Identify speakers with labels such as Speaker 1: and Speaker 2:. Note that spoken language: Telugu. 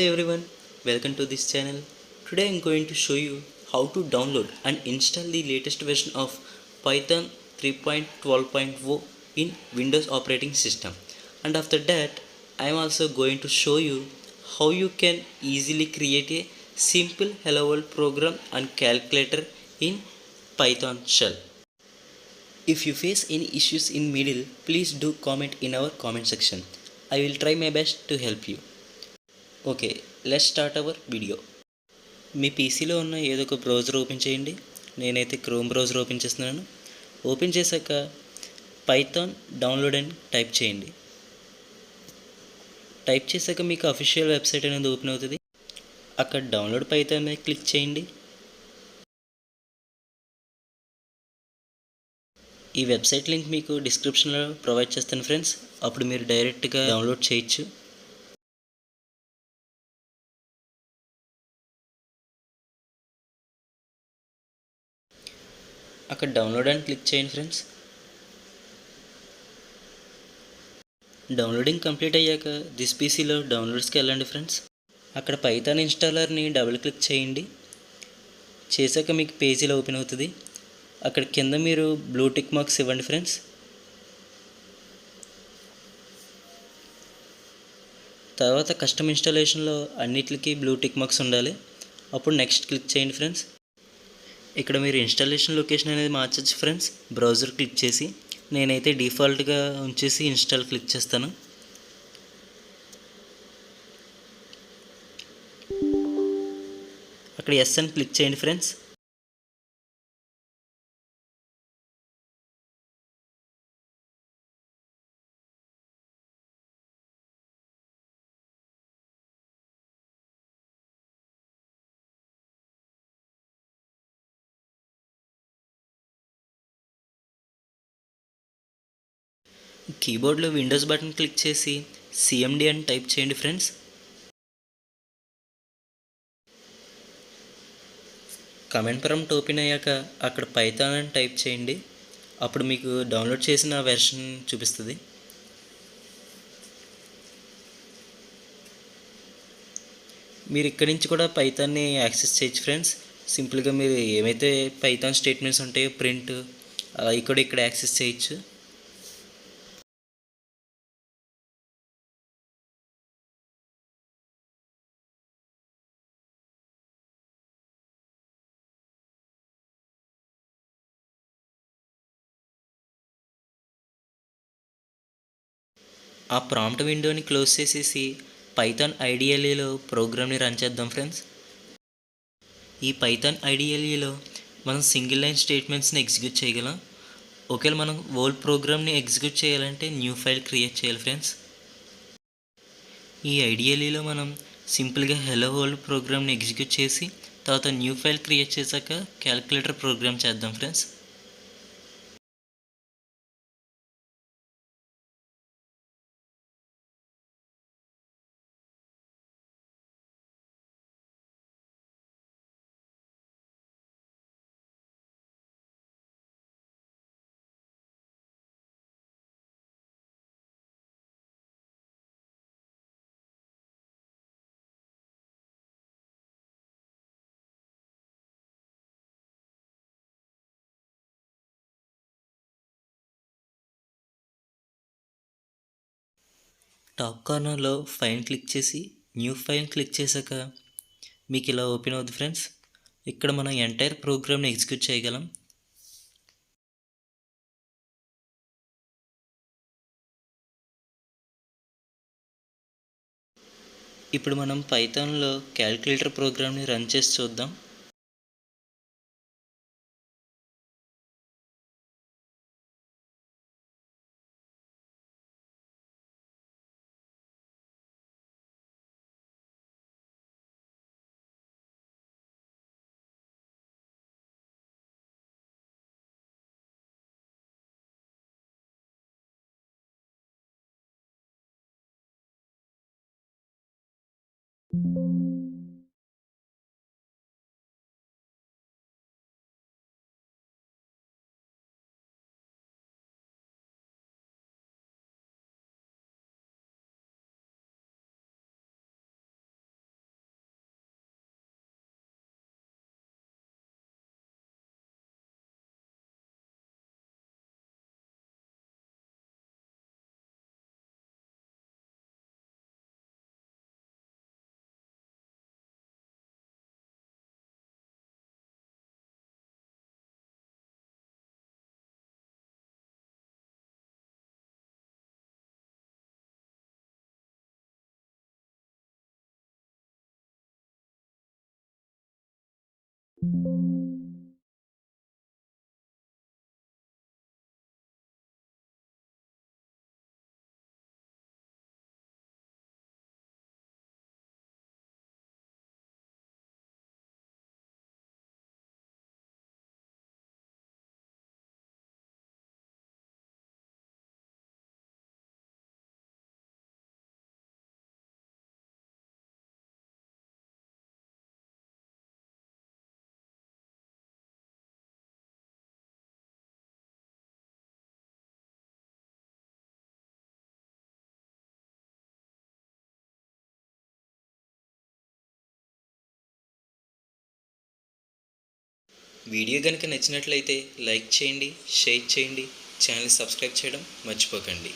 Speaker 1: everyone, welcome to this channel. Today I am going to show you how to download and install the latest version of Python 3.12.0 in Windows operating system. And after that, I am also going to show you how you can easily create a simple hello world program and calculator in Python shell. If you face any issues in middle, please do comment in our comment section. I will try my best to help you. Okay, let's start our video. మీ పీసీలో ఉన్న ఏదో ఒక బ్రౌజర్ ఓపెన్ చేయండి. నేనైతే క్రోమ్ బ్రౌజర్ ఓపెన్ చేస్తున్నాను. ఓపెన్ చేశాక పైథాన్ డౌన్లోడ్ అని టైప్ చేయండి. టైప్ చేశాక మీకు అఫీషియల్ వెబ్సైట్ అనేది ఓపెన్ అవుతుంది. అక్కడ డౌన్లోడ్ పైథాన్ మీద క్లిక్ చేయండి. ఈ వెబ్సైట్ లింక్ మీకు డిస్క్రిప్షన్లో ప్రొవైడ్ చేస్తాను ఫ్రెండ్స్. అప్పుడు మీరు డైరెక్ట్గా డౌన్లోడ్ చేయొచ్చు. అక్కడ డౌన్లోడ్ అని క్లిక్ చేయండి ఫ్రెండ్స్. డౌన్లోడింగ్ కంప్లీట్ అయ్యాక దిస్ పీసీలో డౌన్లోడ్స్కి వెళ్ళండి ఫ్రెండ్స్. అక్కడ పైథాన్ ఇన్స్టాలర్ని డబుల్ క్లిక్ చేయండి. చేశాక మీకు పేజీలో ఓపెన్ అవుతుంది. అక్కడ కింద మీరు బ్లూ టిక్ మార్క్స్ ఇవ్వండి ఫ్రెండ్స్. తర్వాత కస్టమ్ ఇన్స్టాలేషన్లో అన్నిటికీ బ్లూ టిక్ మార్క్స్ ఉండాలి. అప్పుడు నెక్స్ట్ క్లిక్ చేయండి ఫ్రెండ్స్. ఇక్కడ మీరు ఇన్స్టాలేషన్ లొకేషన్ అనేది మార్చచ్చు ఫ్రెండ్స్, బ్రౌజర్ క్లిక్ చేసి. నేనైతే డిఫాల్ట్గా ఉంచేసి ఇన్స్టాల్ క్లిక్ చేస్తాను. అక్కడ ఎస్ అని క్లిక్ చేయండి ఫ్రెండ్స్. కీబోర్డ్లో విండోస్ బటన్ క్లిక్ చేసి సిఎండి అని టైప్ చేయండి ఫ్రెండ్స్. కమెంట్ ప్రాంప్ట్ ఓపెన్ అయ్యాక అక్కడ పైథాన్ అని టైప్ చేయండి. అప్పుడు మీకు డౌన్లోడ్ చేసిన వెర్షన్ చూపిస్తుంది. మీరు ఇక్కడి నుంచి కూడా పైథాన్ని యాక్సెస్ చేయొచ్చు ఫ్రెండ్స్. సింపుల్గా మీరు ఏమైతే పైథాన్ స్టేట్మెంట్స్ ఉంటాయో ప్రింట్ అవి కూడా ఇక్కడ యాక్సెస్ చేయొచ్చు. ఆ ప్రాంప్ట్ విండోని క్లోజ్ చేసేసి పైథాన్ ఐడిఎల్ఈలో ప్రోగ్రామ్ని రన్ చేద్దాం ఫ్రెండ్స్. ఈ పైథాన్ ఐడిఎల్ఈలో మనం సింగిల్ లైన్ స్టేట్మెంట్స్ని ఎగ్జిక్యూట్ చేయగలం. ఒకవేళ మనం ఓల్డ్ ప్రోగ్రామ్ని ఎగ్జిక్యూట్ చేయాలంటే న్యూ ఫైల్ క్రియేట్ చేయాలి ఫ్రెండ్స్. ఈ ఐడిఎల్ఈలో మనం సింపుల్గా హెలో వరల్డ్ ప్రోగ్రామ్ని ఎగ్జిక్యూట్ చేసి తర్వాత న్యూ ఫైల్ క్రియేట్ చేశాక క్యాలిక్యులేటర్ ప్రోగ్రామ్ చేద్దాం ఫ్రెండ్స్. టాప్ కార్నర్లో ఫైల్ క్లిక్ చేసి న్యూ ఫైల్ క్లిక్ చేశాక మీకు ఇలా ఓపెన్ అవుతుంది ఫ్రెండ్స్. ఇక్కడ మనం ఎంటైర్ ప్రోగ్రామ్ని ఎగ్జిక్యూట్ చేయగలం. ఇప్పుడు మనం పైథాన్లో క్యాలిక్యులేటర్ ప్రోగ్రామ్ని రన్ చేసి చూద్దాం. వీడియో కనుక నచ్చినట్లయితే లైక్ చేయండి, షేర్ చేయండి, ఛానల్ సబ్స్క్రైబ్ చేయడం మర్చిపోకండి.